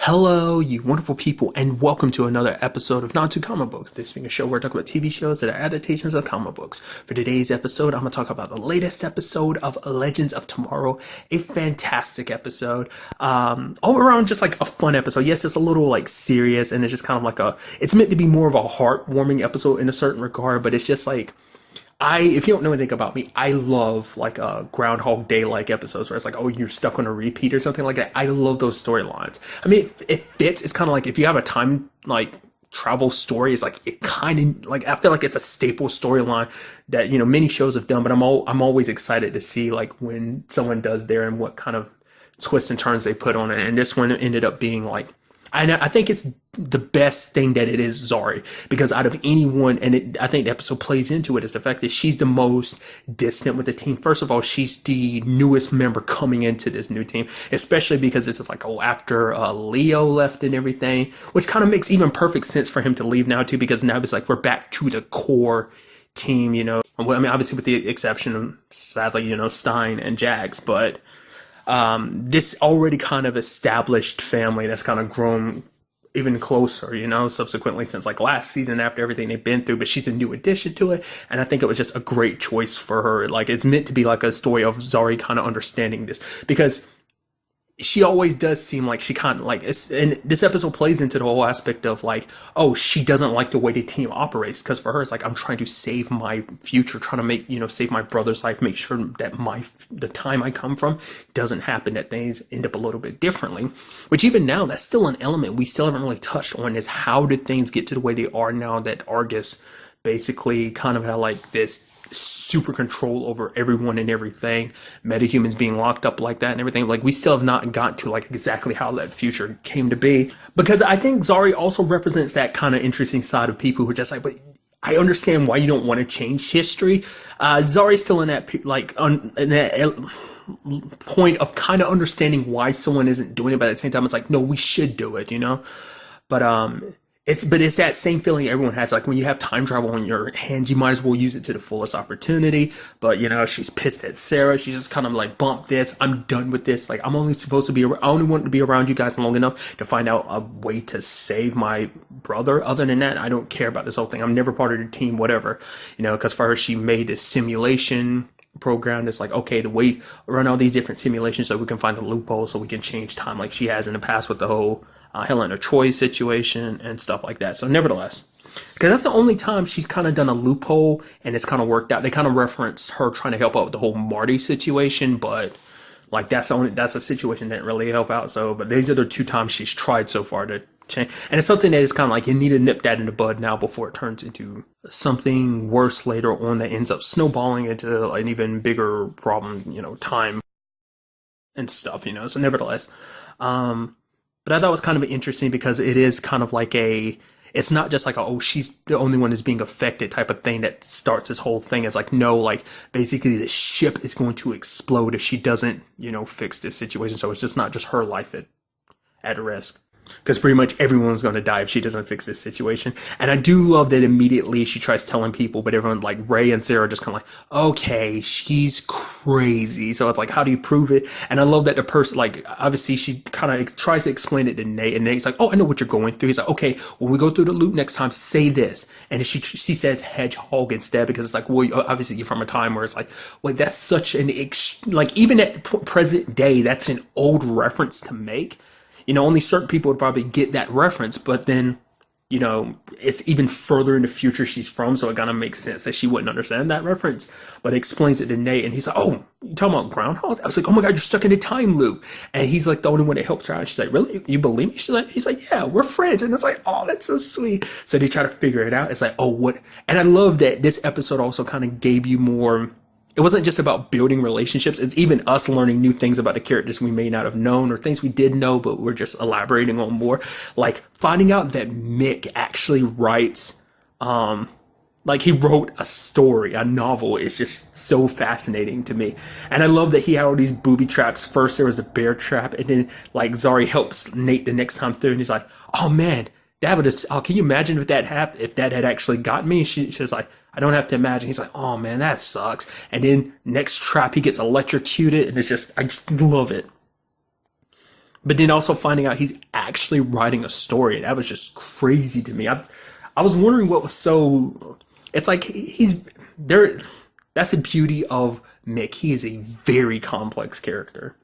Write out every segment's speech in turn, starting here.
Hello, you wonderful people, and welcome to another episode of Not Too Comic Books. This being a show where I talk about TV shows that are adaptations of comic books. For today's episode, I'm going to talk about the latest episode of Legends of Tomorrow, a fantastic episode. All around just like a fun episode. Yes, it's a little like serious, and it's just kind of like it's meant to be more of a heartwarming episode in a certain regard, but it's just like, if you don't know anything about me, I love like Groundhog Day like episodes where it's like, oh, you're stuck on a repeat or something like that. I love those storylines. I mean, it fits. It's kind of like if you have a time like travel story, it's like it kind of like I feel like it's a staple storyline that many shows have done. But I'm always excited to see like when someone does there and what kind of twists and turns they put on it. And this one ended up being like. I think it's the best thing that it is Zari, because out of anyone, and I think the episode plays into it, is the fact that she's the most distant with the team. First of all, she's the newest member coming into this new team, especially because this is like, after Leo left and everything, which kind of makes even perfect sense for him to leave now too, because now it's like we're back to the core team, I mean, obviously with the exception of, sadly, Stein and Jax, but this already kind of established family that's kind of grown even closer, subsequently since like last season after everything they've been through, but she's a new addition to it. And I think it was just a great choice for her. Like it's meant to be like a story of Zari kind of understanding this, because she always does seem like she kind of like and this episode plays into the whole aspect of like, oh, she doesn't like the way the team operates, because for her it's like, I'm trying to save my future, trying to make save my brother's life, make sure that the time I come from doesn't happen, that things end up a little bit differently, which even now that's still an element we still haven't really touched on, is how did things get to the way they are now that Argus basically kind of had like this super control over everyone and everything, metahumans being locked up like that and everything. Like we still have not got to like exactly how that future came to be, because I think Zari also represents that kind of interesting side of people who are just like, but I understand why you don't want to change history. Zari's still in that like in that point of kind of understanding why someone isn't doing it, but at the same time it's like, no, we should do it, but it's that same feeling everyone has. Like when you have time travel in your hands, you might as well use it to the fullest opportunity. But she's pissed at Sarah. She just kind of like, bump this. I'm done with this. Like I'm only supposed to be. I only want to be around you guys long enough to find out a way to save my brother. Other than that, I don't care about this whole thing. I'm never part of the team. Whatever, Because for her, she made this simulation program that's like, okay, the way run all these different simulations so we can find the loophole so we can change time, like she has in the past with the whole Helena Troy situation and stuff like that. So nevertheless, because that's the only time she's kind of done a loophole and it's kind of worked out. They kind of reference her trying to help out with the whole Marty situation, but like that's a situation that didn't really help out. So, but these are the two times she's tried so far to change, and it's something that is kind of like you need to nip that in the bud now before it turns into something worse later on that ends up snowballing into an even bigger problem, time and stuff, So nevertheless, but I thought it was kind of interesting because it is kind of like it's not just like, oh, she's the only one that's being affected type of thing that starts this whole thing. It's like, no, like basically the ship is going to explode if she doesn't, fix this situation. So it's just not just her life at risk. Because pretty much everyone's going to die if she doesn't fix this situation. And I do love that immediately she tries telling people, but everyone like Ray and Sarah are just kind of like, okay, she's crazy. So it's like, how do you prove it? And I love that the person, like, obviously she kind of tries to explain it to Nate, and Nate's like, oh, I know what you're going through. He's like, okay, when we go through the loop next time, say this. And she says hedgehog instead, because it's like, well, obviously you're from a time where it's like, well, that's such like, even at present day, that's an old reference to make. Only certain people would probably get that reference, but then, it's even further in the future she's from, so it kind of makes sense that she wouldn't understand that reference, but it explains it to Nate, and he's like, oh, you talking about Groundhog? I was like, oh my God, you're stuck in a time loop, and he's like the only one that helps her out, and she's like, really? You believe me? He's like, yeah, we're friends, and it's like, oh, that's so sweet. So they try to figure it out. It's like, oh, what? And I love that this episode also kind of gave you more. It wasn't just about building relationships. It's even us learning new things about the characters we may not have known, or things we did know, but we're just elaborating on more. Like finding out that Mick actually writes, like he wrote a story, a novel, is just so fascinating to me. And I love that he had all these booby traps. First there was the bear trap, and then like Zari helps Nate the next time through, and he's like, oh man, that would have, can you imagine if that happened, if that had actually got me? She's like, I don't have to imagine. He's like, oh man, that sucks. And then next trap, he gets electrocuted, and I just love it. But then also finding out he's actually writing a story, that was just crazy to me. I was wondering what was so. It's like he's there. That's the beauty of Mick. He is a very complex character.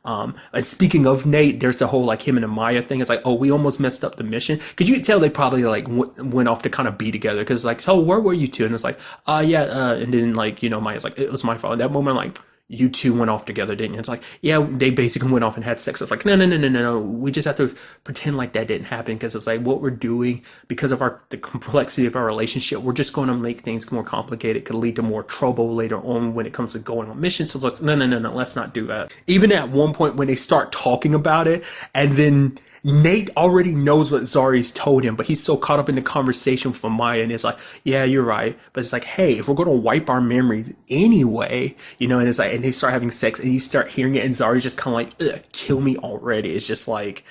And speaking of Nate, there's the whole like him and Amaya thing. It's like, oh, we almost messed up the mission. Cause you could tell they probably like went off to kind of be together. Cause like, oh, where were you two? And it's like, yeah. And then like, Maya's like, it was my fault. At that moment, like, you two went off together, didn't you? It's like, yeah, they basically went off and had sex. It's like, no. We just have to pretend like that didn't happen. Cause it's like what we're doing because of the complexity of our relationship. We're just going to make things more complicated. Could lead to more trouble later on when it comes to going on missions. So it's like, no, let's not do that. Even at one point when they start talking about it and then Nate already knows what Zari's told him, but he's so caught up in the conversation with Amaya, and it's like, yeah, you're right. But it's like, hey, if we're going to wipe our memories anyway, and it's like, and they start having sex, and you start hearing it, and Zari's just kind of like, ugh, kill me already. It's just like,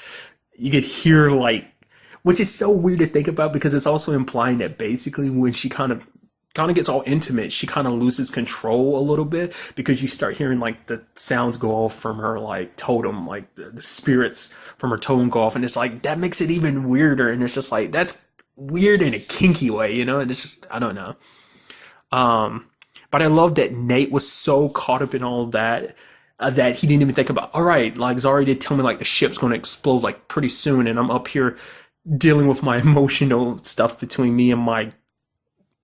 you could hear like, which is so weird to think about because it's also implying that basically when she kind of gets all intimate, she kind of loses control a little bit because you start hearing like the sounds go off from her like totem, like the spirits from her totem go off, and it's like that makes it even weirder, and it's just like that's weird in a kinky way, and it's just I don't know. But I love that Nate was so caught up in all of that that he didn't even think about, all right, like Zari did tell me like the ship's going to explode like pretty soon, and I'm up here dealing with my emotional stuff between me and my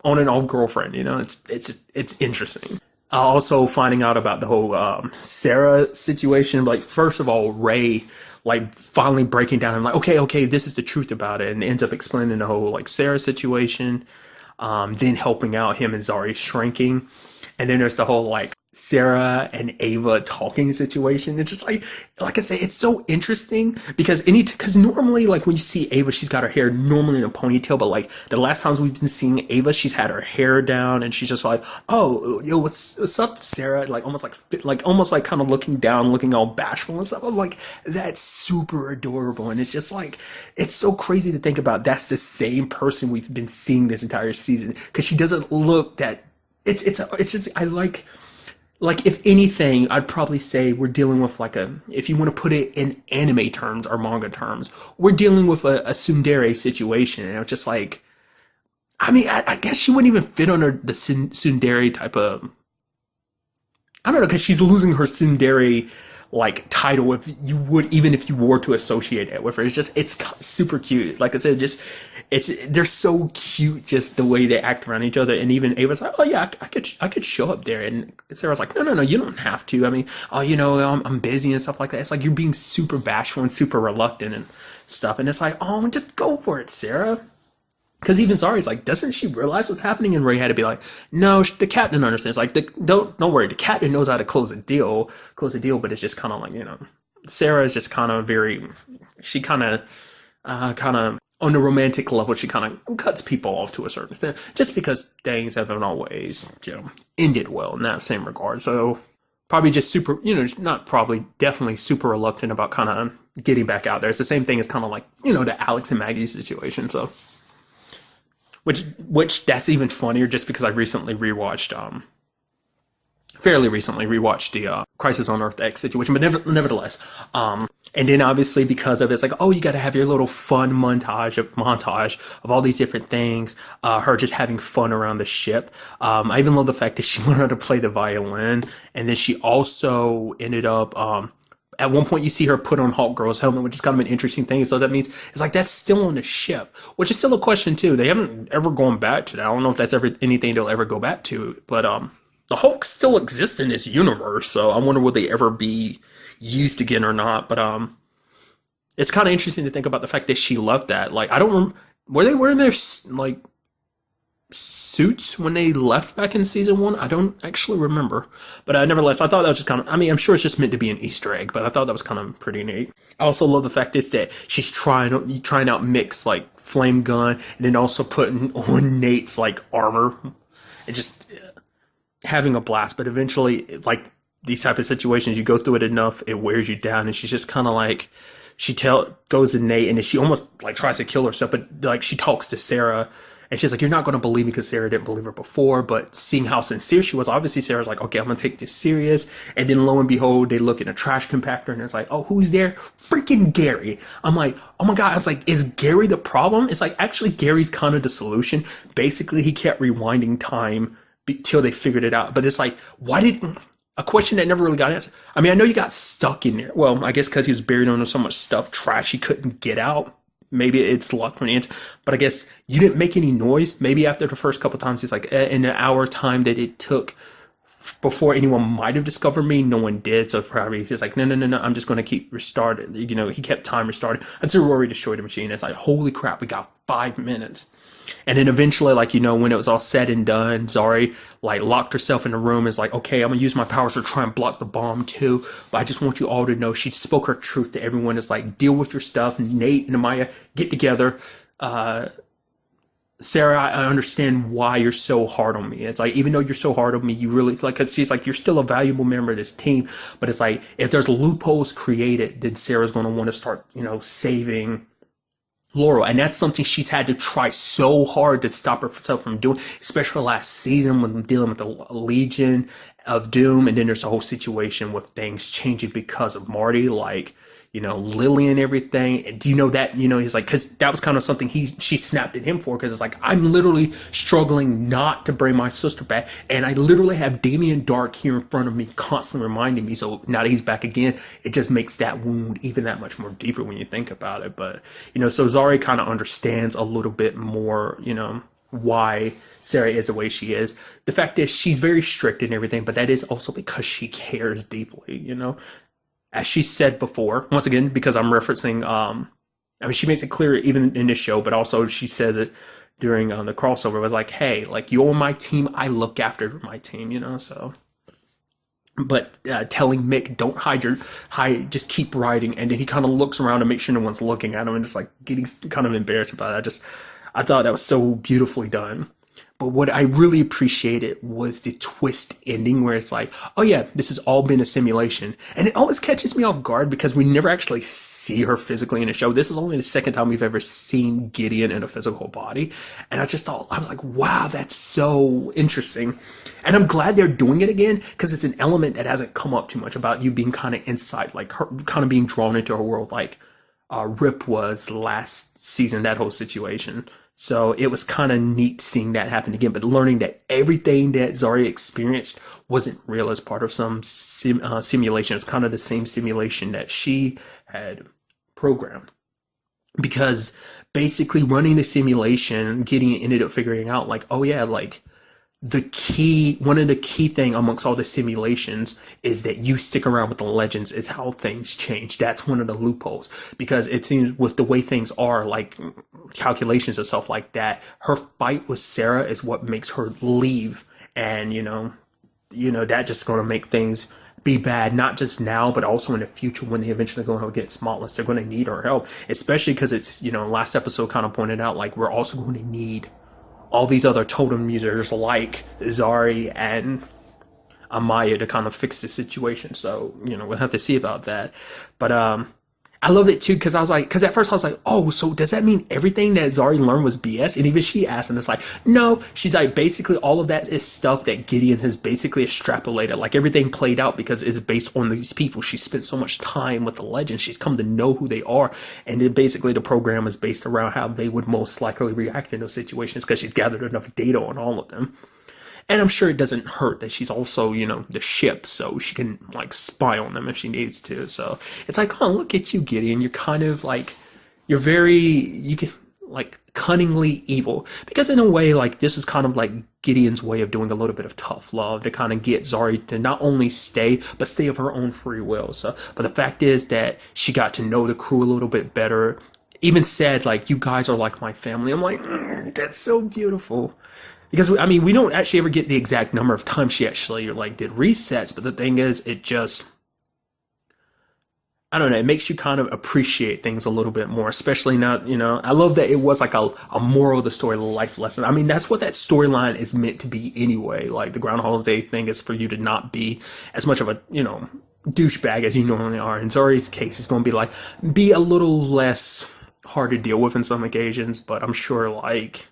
on and off girlfriend, it's interesting. Also finding out about the whole Sarah situation, like first of all, Ray like finally breaking down and like, okay, this is the truth about it, and ends up explaining the whole like Sarah situation, then helping out him and Zari shrinking, and then there's the whole like Sarah and Ava talking situation. It's just like I say, it's so interesting because normally like when you see Ava, she's got her hair normally in a ponytail, but like the last times we've been seeing Ava, she's had her hair down and she's just like, oh, yo, what's up, Sarah? Like almost like kind of looking down, looking all bashful and stuff. I'm like, that's super adorable, and it's just like it's so crazy to think about. That's the same person we've been seeing this entire season because she doesn't look that. It's just I like, if anything, I'd probably say we're dealing with if you want to put it in anime terms or manga terms, we're dealing with a tsundere situation. And it's just like, I mean, I guess she wouldn't even fit under the tsundere type of, I don't know, because she's losing her tsundere like title if you were to associate it with her. It's super cute. Like I said, they're so cute, just the way they act around each other. And even Ava's like, oh yeah, I could show up there. And Sarah's like, no, you don't have to. I mean, I'm busy and stuff like that. It's like you're being super bashful and super reluctant and stuff. And it's like, oh, just go for it, Sarah. Because even Zari's like, doesn't she realize what's happening? And Ray had to be like, no, the captain understands. Like, don't worry, the captain knows how to close a deal. But it's just kind of like, Sarah is just kind of she kind of on the romantic level, she kind of cuts people off to a certain extent, just because things haven't always, ended well in that same regard. So probably just super, definitely super reluctant about kind of getting back out there. It's the same thing as kind of like, the Alex and Maggie situation. So. Which that's even funnier just because I fairly recently rewatched the Crisis on Earth X situation, but nevertheless, and then obviously because of it, it's like, oh, you got to have your little fun montage of all these different things, her just having fun around the ship. I even love the fact that she learned how to play the violin, and then she also ended up, at one point you see her put on Hawkgirl's helmet, which is kind of an interesting thing. So that means it's like that's still on the ship, which is still a question too. They haven't ever gone back to that. I don't know if that's ever anything they'll ever go back to, but the Hulk still exists in this universe, so I wonder will they ever be used again or not. But it's kind of interesting to think about the fact that she left that. Like, I don't were they wearing their like suits when they left back in season 1? I don't actually remember, but nevertheless, I thought that was just kind of, I mean, I'm sure it's just meant to be an Easter egg, but I thought that was kind of pretty neat. I also love the fact is that she's trying out Mick's like flame gun, and then also putting on Nate's like armor, and just having a blast. But eventually, like these type of situations, you go through it enough, it wears you down, and she's just kind of like, goes to Nate, and then she almost like tries to kill herself, but like she talks to Sarah. And she's like, you're not going to believe me because Sarah didn't believe her before. But seeing how sincere she was, obviously Sarah's like, okay, I'm going to take this serious. And then lo and behold, they look in a trash compactor and it's like, oh, who's there? Freaking Gary. I'm like, oh my God. I was like, is Gary the problem? It's like, actually, Gary's kind of the solution. Basically, he kept rewinding time till they figured it out. But it's like, why did a question that never really got answered? I mean, I know you got stuck in there. Well, I guess because he was buried under so much stuff, trash, he couldn't get out. Maybe it's luck for an answer, but I guess you didn't make any noise. Maybe after the first couple times, he's like, in the hour time that it took before anyone might have discovered me, no one did. So probably he's like, no, I'm just going to keep restarting. You know, he kept time restarting until Rory destroyed the machine. It's like, holy crap, we got 5 minutes. And then eventually, like, you know, when it was all said and done, Zari, like, locked herself in the room and is like, okay, I'm going to use my powers to try and block the bomb, too. But I just want you all to know she spoke her truth to everyone. It's like, deal with your stuff. Nate and Amaya, get together. Sarah, I understand why you're so hard on me. It's like, even though you're so hard on me, you really, like, because she's like, you're still a valuable member of this team. But it's like, if there's loopholes created, then Sarah's going to want to start, you know, saving Laurel, and that's something she's had to try so hard to stop herself from doing, especially last season when dealing with the Legion of Doom, and then there's the whole situation with things changing because of Marty, like, you know, Lily and everything. And do you know that, you know, he's like, because that was kind of something she snapped at him for, because it's like, I'm literally struggling not to bring my sister back, and I literally have Damien Dark here in front of me constantly reminding me. So now that he's back again, it just makes that wound even that much more deeper when you think about it. But, you know, so Zari kind of understands a little bit more, you know, why Sarah is the way she is. The fact is she's very strict and everything, but that is also because she cares deeply, you know. As she said before, once again, because I'm referencing, I mean, she makes it clear even in this show, but also she says it during the crossover, was like, hey, like, you're my team, I look after my team, you know, so. But telling Mick, don't hide, just keep writing, and then he kind of looks around to make sure no one's looking at him and just like getting kind of embarrassed about it. I thought that was so beautifully done. But what I really appreciated was the twist ending where it's like, oh yeah, this has all been a simulation. And it always catches me off guard because we never actually see her physically in the show. This is only the second time we've ever seen Gideon in a physical body. And I just thought, I was like, wow, that's so interesting. And I'm glad they're doing it again because it's an element that hasn't come up too much about you being kind of inside, like her kind of being drawn into her world like Rip was last season, that whole situation. So it was kind of neat seeing that happen again, but learning that everything that Zarya experienced wasn't real as part of some simulation. It's kind of the same simulation that she had programmed. Because basically running the simulation, Gideon ended up figuring out like, oh yeah, like one of the key thing amongst all the simulations is that you stick around with the legends is how things change. That's one of the loopholes, because it seems with the way things are, like calculations and stuff like that, her fight with Sarah is what makes her leave. And you know, that just going to make things be bad, not just now, but also in the future when they eventually go and get Spotless. They're going to need her help, especially because it's, last episode kind of pointed out, like, we're also going to need all these other totem users like Zari and Amaya to kind of fix the situation. So, we'll have to see about that. But I loved it too, because at first I was like, oh, so does that mean everything that Zari learned was BS? And even she asked, and it's like, no. She's like, basically all of that is stuff that Gideon has basically extrapolated. Like, everything played out because it's based on these people. She spent so much time with the legends. She's come to know who they are. And then basically the program is based around how they would most likely react in those situations, because she's gathered enough data on all of them. And I'm sure it doesn't hurt that she's also, the ship, so she can, like, spy on them if she needs to. So it's like, oh, look at you, Gideon. You're kind of, like, you can, like, cunningly evil. Because in a way, like, this is kind of like Gideon's way of doing a little bit of tough love to kind of get Zari to not only stay, but stay of her own free will. So, but the fact is that she got to know the crew a little bit better. Even said, like, you guys are like my family. I'm like, that's so beautiful. Because, we don't actually ever get the exact number of times she actually, like, did resets. But the thing is, it just, I don't know, it makes you kind of appreciate things a little bit more. Especially now, I love that it was like a moral of the story, life lesson. That's what that storyline is meant to be anyway. Like, the Groundhog Day thing is for you to not be as much of a, douchebag as you normally are. In Zari's case, it's going to be like, be a little less hard to deal with in some occasions. But I'm sure, like,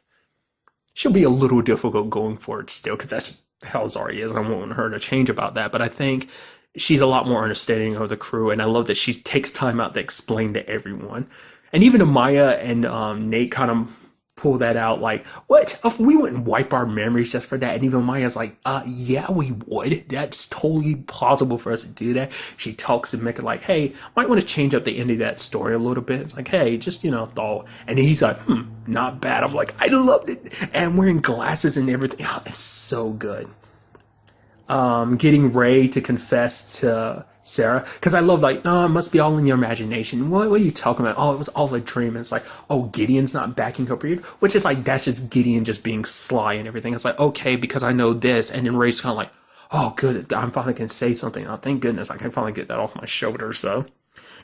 she'll be a little difficult going forward still, because that's just how Zari is. I don't want her to change about that, but I think she's a lot more understanding of the crew, and I love that she takes time out to explain to everyone. And even Amaya and Nate kind of pull that out, like, what if we wouldn't wipe our memories just for that? And even Maya's like, yeah, we would. That's totally plausible for us to do that. She talks to Mika like, hey, might want to change up the end of that story a little bit. It's like, hey, just, thought. And he's like, not bad. I'm like, I loved it. And wearing glasses and everything. Oh, it's so good. Getting Ray to confess to Sarah, because I love, like, no, it must be all in your imagination. What are you talking about? Oh, it was all a dream. And it's like, oh, Gideon's not backing her period, which is like, that's just Gideon just being sly and everything. It's like, okay, because I know this. And then Ray's kind of like, oh, good, I'm finally can say something. Oh, thank goodness, I can finally get that off my shoulders. So,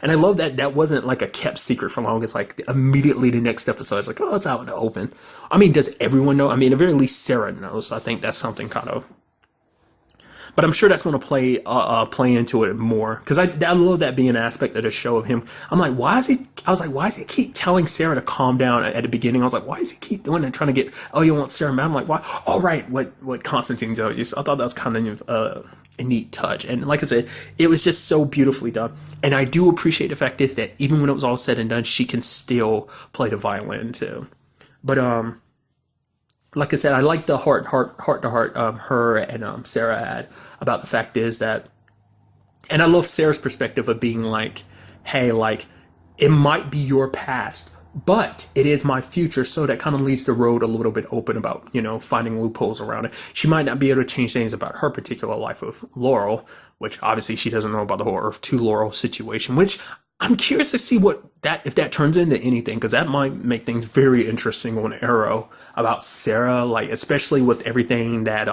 and I love that that wasn't like a kept secret for long. It's like immediately the next episode, it's like, oh, it's out in the open. I mean, does everyone know? I mean, at the very least, Sarah knows. So I think that's something kind of. But I'm sure that's going to play into it more, because I love that being an aspect of the show of him. I'm like, why is he? I was like, why does he keep telling Sarah to calm down at the beginning? I was like, why does he keep doing that, trying to get? Oh, you want Sarah mad? I'm like, why? All right, what Constantine tells you. So I thought that was kind of a neat touch, and like I said, it was just so beautifully done. And I do appreciate the fact is that even when it was all said and done, she can still play the violin too. But like I said, I like the heart to heart her and Sarah had about the fact is that, and I love Sarah's perspective of being like, hey, like, it might be your past, but it is my future. So that kind of leaves the road a little bit open about, finding loopholes around it. She might not be able to change things about her particular life with Laurel, which obviously she doesn't know about the whole Earth 2 Laurel situation, which I'm curious to see if that turns into anything, because that might make things very interesting on Arrow about Sarah, like, especially with everything that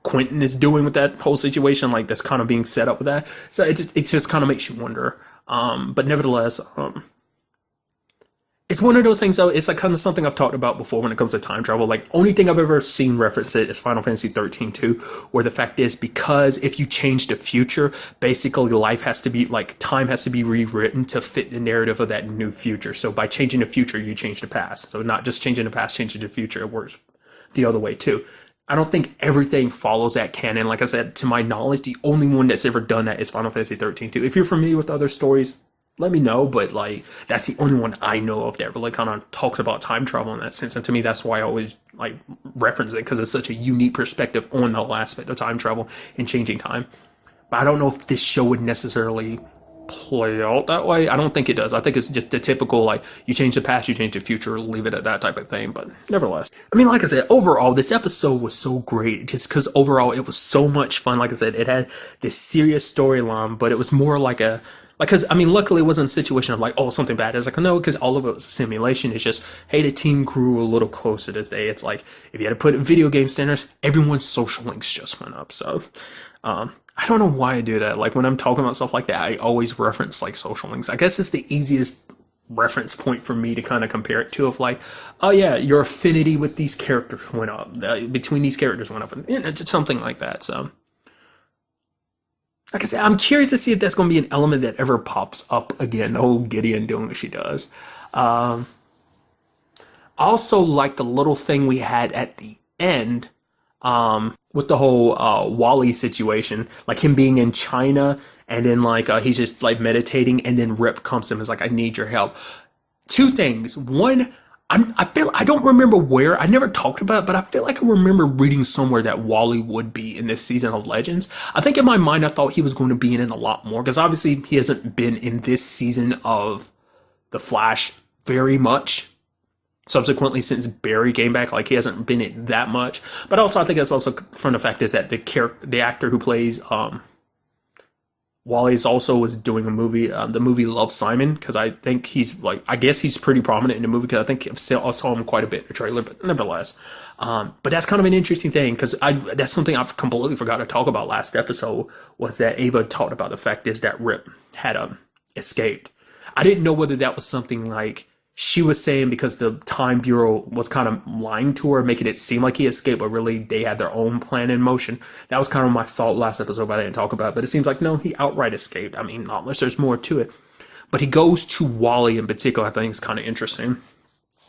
Quentin is doing with that whole situation, like, that's kind of being set up with that. So it just kind of makes you wonder. But nevertheless, it's one of those things, though. It's like kind of something I've talked about before when it comes to time travel. Like, only thing I've ever seen reference it is Final Fantasy 13 2, where the fact is, because if you change the future, basically life has to be, like, time has to be rewritten to fit the narrative of that new future. So by changing the future, you change the past. So not just changing the past, changing the future. It works the other way too. I don't think everything follows that canon. Like I said, to my knowledge, the only one that's ever done that is Final Fantasy 13 2. If you're familiar with other stories, let me know, but like, that's the only one I know of that really kind of talks about time travel in that sense. And to me, that's why I always like reference it, because it's such a unique perspective on the whole aspect of time travel and changing time. But I don't know if this show would necessarily play out that way. I don't think it does. I think it's just the typical, like, you change the past, you change the future, leave it at that type of thing. But nevertheless, I mean, like I said, overall, this episode was so great just because overall it was so much fun. Like I said, it had this serious storyline, but it was more like a, because, I mean, luckily it wasn't a situation of like, oh, something bad. It's like, no, because all of it was a simulation. It's just, hey, the team grew a little closer this day. It's like, if you had to put it in video game standards, everyone's social links just went up. So, I don't know why I do that. Like, when I'm talking about stuff like that, I always reference like social links. I guess it's the easiest reference point for me to kind of compare it to, of like, oh yeah, your affinity with these characters went up. Between these characters went up. And just something like that. So, like I said, I'm curious to see if that's going to be an element that ever pops up again. Oh, Gideon doing what she does. Also, like the little thing we had at the end, with the whole Wally situation, like him being in China, and then like he's just like meditating, and then Rip comes to him and is like, I need your help. Two things. One, I don't remember where, I never talked about it, but I feel like I remember reading somewhere that Wally would be in this season of Legends. I think in my mind I thought he was going to be in it a lot more, because obviously he hasn't been in this season of The Flash very much. Subsequently, since Barry came back, like, he hasn't been in that much. But also, I think that's also from the fact is that the actor who plays Wally's also was doing a movie, the movie Love, Simon, because I think he's like, I guess he's pretty prominent in the movie, because I think I saw him quite a bit in the trailer, but nevertheless. But that's kind of an interesting thing, because that's something I've completely forgot to talk about last episode, was that Ava talked about the fact is that Rip had escaped. I didn't know whether that was something like she was saying because the Time Bureau was kind of lying to her, making it seem like he escaped, but really they had their own plan in motion. That was kind of my thought last episode, but I didn't talk about it. But it seems like, no, he outright escaped. I mean, not unless there's more to it. But he goes to Wally in particular, I think is kind of interesting.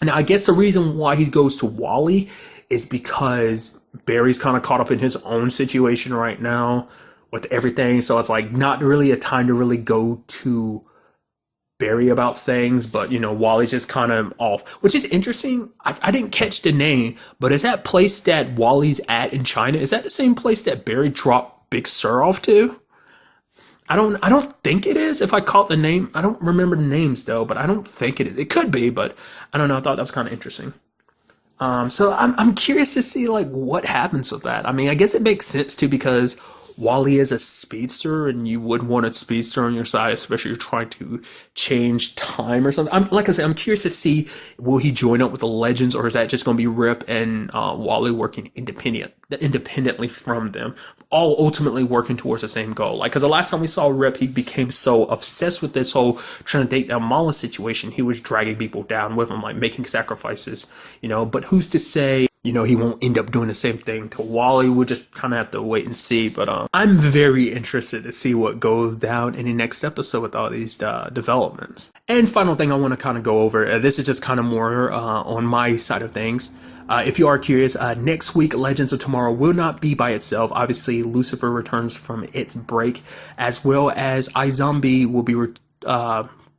And I guess the reason why he goes to Wally is because Barry's kind of caught up in his own situation right now with everything. So it's like not really a time to really go to Barry about things, but Wally's just kind of off, which is interesting. I didn't catch the name, but is that place that Wally's at in China? Is that the same place that Barry dropped Big Sur off to? I don't think it is. If I caught the name, I don't remember the names though, but I don't think it is. It could be, but I don't know. I thought that was kind of interesting. So I'm curious to see like what happens with that. I mean, I guess it makes sense too because Wally is a speedster, and you would want a speedster on your side, especially if you're trying to change time or something. Like I said, I'm curious to see, will he join up with the Legends, or is that just going to be Rip and Wally working independently from them, all ultimately working towards the same goal? Like, because the last time we saw Rip, he became so obsessed with this whole trying to date down Mala situation, he was dragging people down with him, like making sacrifices, but who's to say he won't end up doing the same thing to Wally? We'll just kind of have to wait and see. But I'm very interested to see what goes down in the next episode with all these developments. And final thing I want to kind of go over, this is just kind of more on my side of things. If you are curious, next week, Legends of Tomorrow will not be by itself. Obviously, Lucifer returns from its break, as well as iZombie will be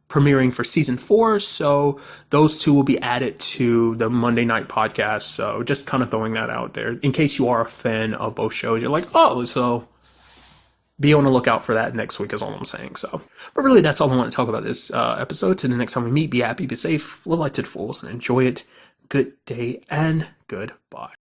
premiering for season 4, so those two will be added to the Monday night podcast. So just kind of throwing that out there in case you are a fan of both shows. You're like, oh, so be on the lookout for that next week is all I'm saying. So, but really, that's all I want to talk about this episode. Till the next time we meet, be happy, be safe, live life to the fullest, and enjoy it. Good day and goodbye.